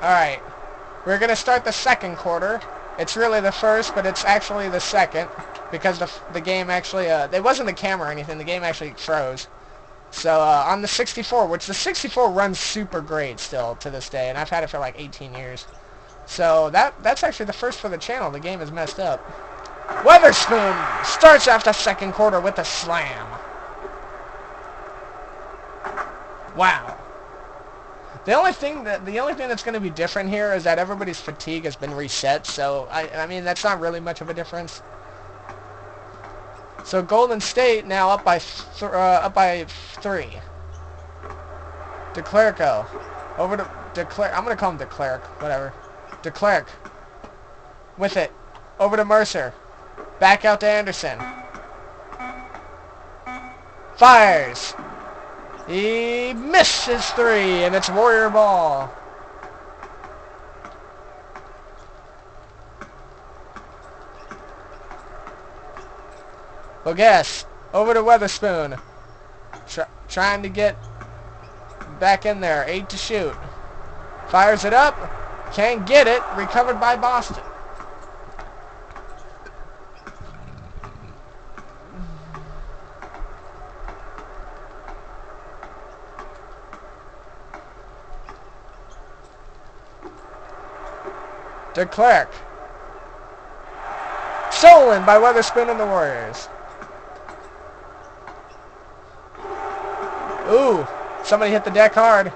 Alright. We're going to start the second quarter. It's really the first, but it's actually the second. Because the game actually, it wasn't the camera or anything. The game actually froze. So, on the 64, which the 64 runs super great still to this day. And I've had it for like 18 years. So, that's actually the first for the channel. The game is messed up. Weatherspoon starts off the second quarter with a slam. Wow. The only thing that's going to be different here is that everybody's fatigue has been reset. So I mean that's not really much of a difference. So Golden State now up by 3. DeClerco over to DeClerc. I'm going to call him DeClerc. Whatever. DeClerc with it over to Mercer. Back out to Anderson. Fires. He misses 3, and it's Warrior ball. Bogues over to Weatherspoon. Trying to get back in there. 8 to shoot. Fires it up. Can't get it. Recovered by Boston. DeClerc. Stolen by Weatherspoon and the Warriors. Ooh, somebody hit the deck hard.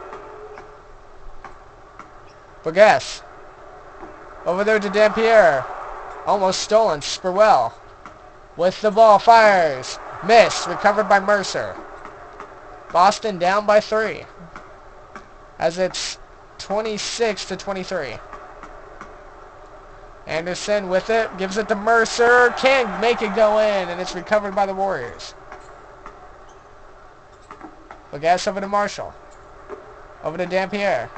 Bogues. Over there to Dampierre. Almost stolen. Spurwell. With the ball. Fires. Missed. Recovered by Mercer. Boston down by 3. As it's 26 to 23. Anderson with it, gives it to Mercer, can't make it go in, and it's recovered by the Warriors. Bogues over to Marshall. Over to Dampierre.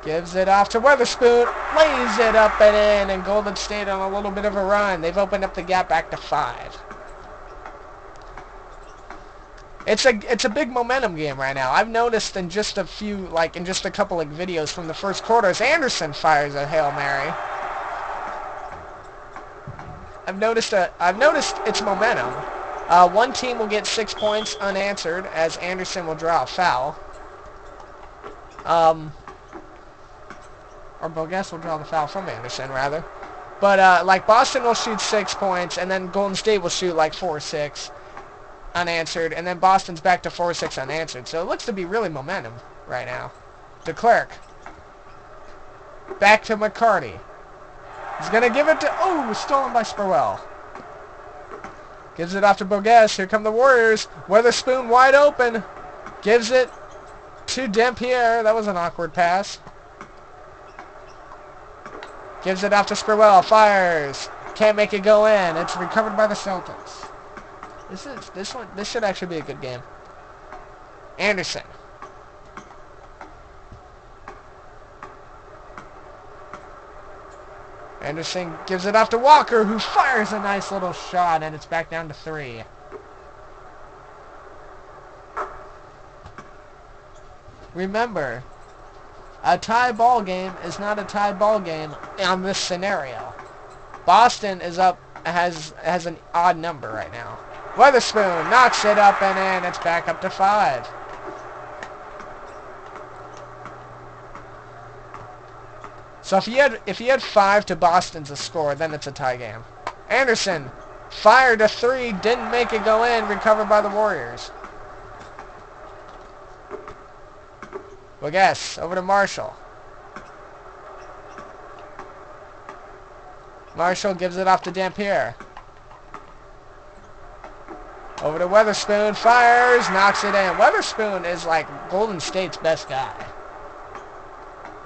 Gives it off to Weatherspoon, lays it up and in, and Golden State on a little bit of a run. They've opened up the gap back to 5. It's a big momentum game right now. I've noticed in just a couple of videos from the first quarters, Anderson fires a Hail Mary. I've noticed its momentum. One team will get 6 points unanswered as Anderson will draw a foul. Or Bogues will draw the foul from Anderson rather. But like Boston will shoot 6 points and then Golden State will shoot like 4 or 6. Unanswered, and then Boston's back to 4-6 unanswered. So it looks to be really momentum right now. DeClerc. Back to McCarty. He's going to give it to... Oh, stolen by Spurwell. Gives it off to Bogues. Here come the Warriors. Weatherspoon wide open. Gives it to Dampierre. That was an awkward pass. Gives it off to Spurwell. Fires. Can't make it go in. It's recovered by the Celtics. This should actually be a good game. Anderson. Anderson gives it off to Walker, who fires a nice little shot, and it's back down to 3. Remember, a tie ball game is not a tie ball game on this scenario. Boston is up, has an odd number right now. Weatherspoon knocks it up and in. It's back up to 5. So if you had 5 to Boston's a score, then it's a tie game. Anderson fired a 3, didn't make it go in. Recovered by the Warriors. Bogues over to Marshall. Marshall gives it off to Dampierre. Over to Weatherspoon, fires, knocks it in. Weatherspoon is like Golden State's best guy.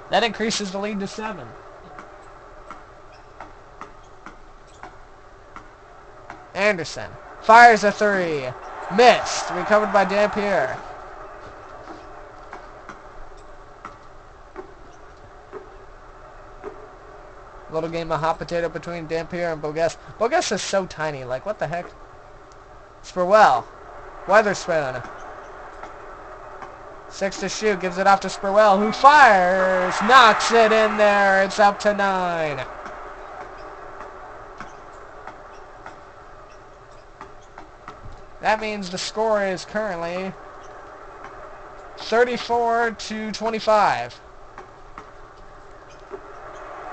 That increases the lead to 7. Anderson fires a 3. Missed. Recovered by Dampierre. Little game of hot potato between Dampierre and Bogues. Bogues is so tiny. Like, what the heck? Spurwell. Weatherspoon. 6 to shoot. Gives it off to Spurwell, who fires. Knocks it in there. It's up to 9. That means the score is currently 34 to 25.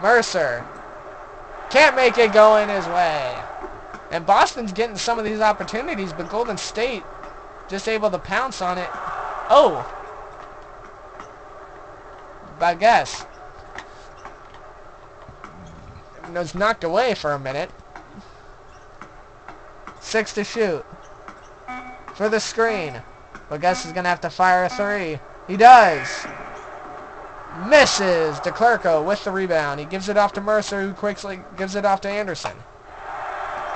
Mercer can't make it go in his way. And Boston's getting some of these opportunities, but Golden State just able to pounce on it. Oh! I guess. It was knocked away for a minute. 6 to shoot. For the screen. But Guess is going to have to fire a 3. He does. Misses. DeClerco with the rebound. He gives it off to Mercer, who quickly gives it off to Anderson.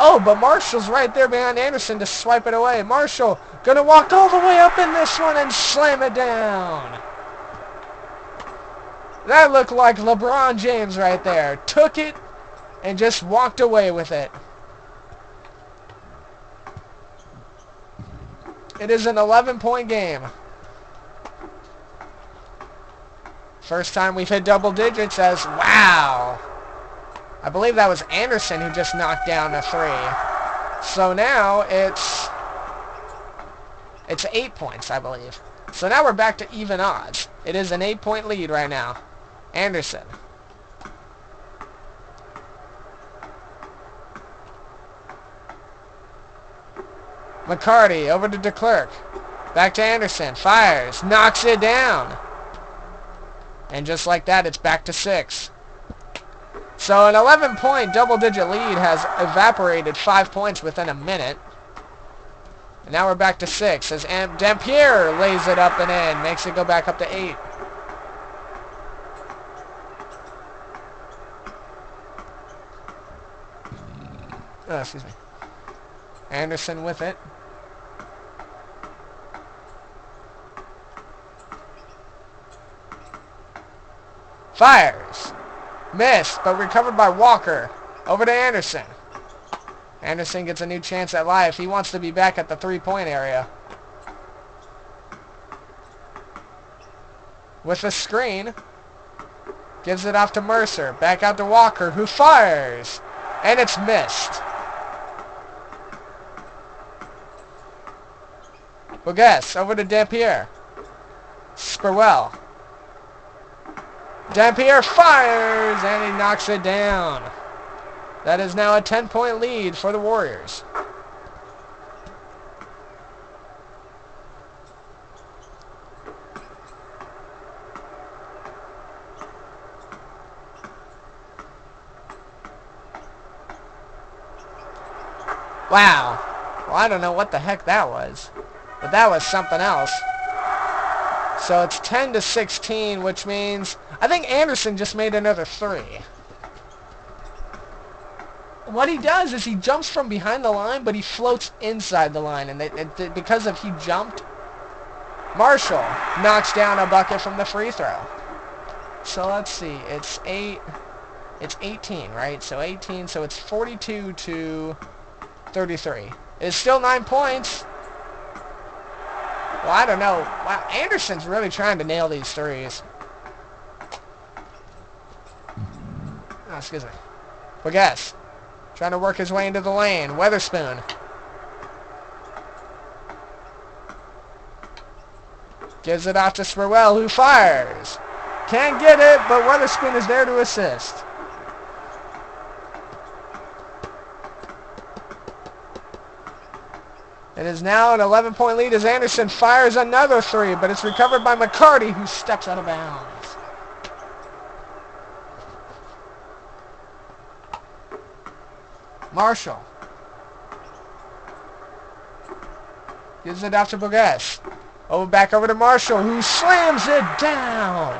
Oh, but Marshall's right there behind Anderson to swipe it away. Marshall going to walk all the way up in this one and slam it down. That looked like LeBron James right there. Took it and just walked away with it. It is an 11-point game. First time we've hit double digits as, wow. I believe that was Anderson who just knocked down a 3. So now it's 8 points, I believe. So now we're back to even odds. It is an 8-point lead right now. Anderson. McCarty over to DeClerc. Back to Anderson. Fires. Knocks it down. And just like that, it's back to 6. So an 11-point double-digit lead has evaporated 5 points within a minute. And now we're back to 6 as Dampier lays it up and in. Makes it go back up to 8. Oh, excuse me. Anderson with it. Fires. Missed, but recovered by Walker. Over to Anderson. Anderson gets a new chance at life. He wants to be back at the 3-point area. With a screen. Gives it off to Mercer. Back out to Walker, who fires. And it's missed. Bogues over to Dampier. Spurwell. Dampier fires, and he knocks it down. That is now a 10-point lead for the Warriors. Wow. Well, I don't know what the heck that was, but that was something else. So it's 10 to 16, which means I think Anderson just made another 3. What he does is he jumps from behind the line, but he floats inside the line, and because of he jumped, Marshall knocks down a bucket from the free throw. So let's see, it's 18, right? So 18, so it's 42 to 33. It's still 9 points. Well, I don't know. Wow, Anderson's really trying to nail these threes. Oh, excuse me. Bogues trying to work his way into the lane. Weatherspoon. Gives it off to Spurwell, who fires. Can't get it, but Weatherspoon is there to assist. It is now an 11-point lead as Anderson fires another 3, but it's recovered by McCarty, who steps out of bounds. Marshall gives it off to Bogues. Back over to Marshall, who slams it down.